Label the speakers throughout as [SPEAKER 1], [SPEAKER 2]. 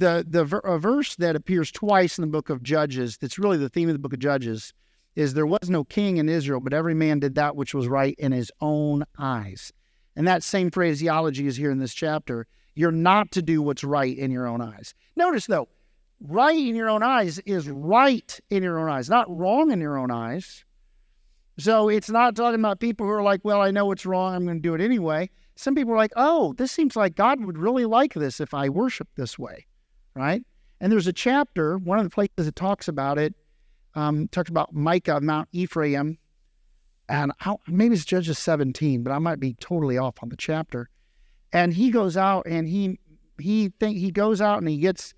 [SPEAKER 1] a verse that appears twice in the book of Judges, that's really the theme of the book of Judges, is there was no king in Israel, but every man did that which was right in his own eyes. And that same phraseology is here in this chapter. You're not to do what's right in your own eyes. Notice, though, right in your own eyes is right in your own eyes, not wrong in your own eyes. So it's not talking about people who are like, well, I know what's wrong, I'm going to do it anyway. Some people are like, oh, this seems like God would really like this if I worship this way, right? And there's a chapter, one of the places that talks about it, talks about Micah, Mount Ephraim, and maybe it's Judges 17, but I might be totally off on the chapter. And he goes out and he goes out and he gets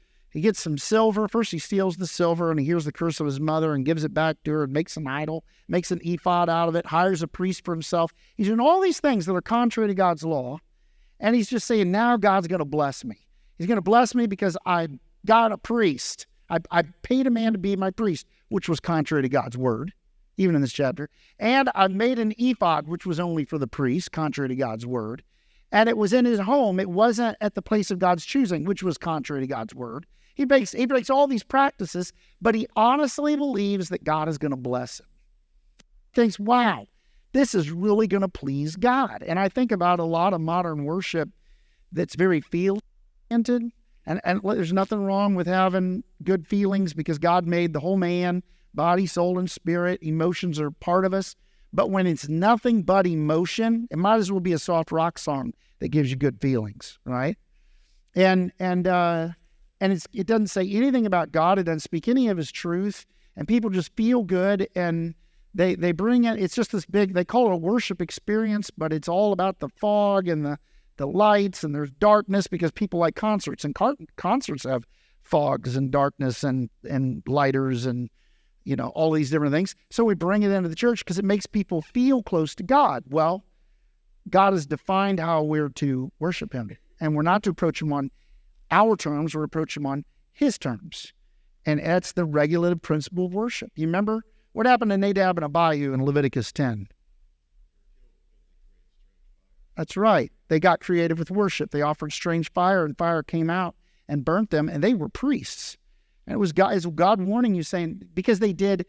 [SPEAKER 1] some silver. First he steals the silver and he hears the curse of his mother and gives it back to her and makes an idol, makes an ephod out of it, hires a priest for himself. He's doing all these things that are contrary to God's law. And he's just saying, now God's going to bless me. He's going to bless me because I got a priest. I paid a man to be my priest, which was contrary to God's word, even in this chapter. And I made an ephod, which was only for the priest, contrary to God's word. And it was in his home. It wasn't at the place of God's choosing, which was contrary to God's word. He breaks all these practices, but he honestly believes that God is going to bless him. He thinks, wow, this is really going to please God. And I think about a lot of modern worship that's very feel-oriented. And there's nothing wrong with having good feelings because God made the whole man, body, soul, and spirit. Emotions are part of us. But when it's nothing but emotion, it might as well be a soft rock song that gives you good feelings, right? And it doesn't say anything about God. It doesn't speak any of his truth. And people just feel good and they bring it. It's just this big, they call it a worship experience, but it's all about the fog and the lights, and there's darkness because people like concerts, and concerts have fogs and darkness and lighters and, you know, all these different things. So we bring it into the church because it makes people feel close to God. Well, God has defined how we're to worship him, and we're not to approach him on our terms, we're approach him on his terms. And that's the regulative principle of worship. You remember what happened to Nadab and Abihu in Leviticus 10? That's right. They got creative with worship. They offered strange fire, and fire came out and burnt them, and they were priests. And it was God warning you, saying, because they did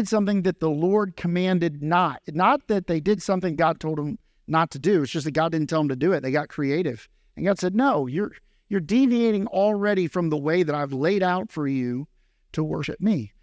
[SPEAKER 1] something that the Lord commanded not. Not that they did something God told them not to do. It's just that God didn't tell them to do it. They got creative. And God said, no, you're deviating already from the way that I've laid out for you to worship me.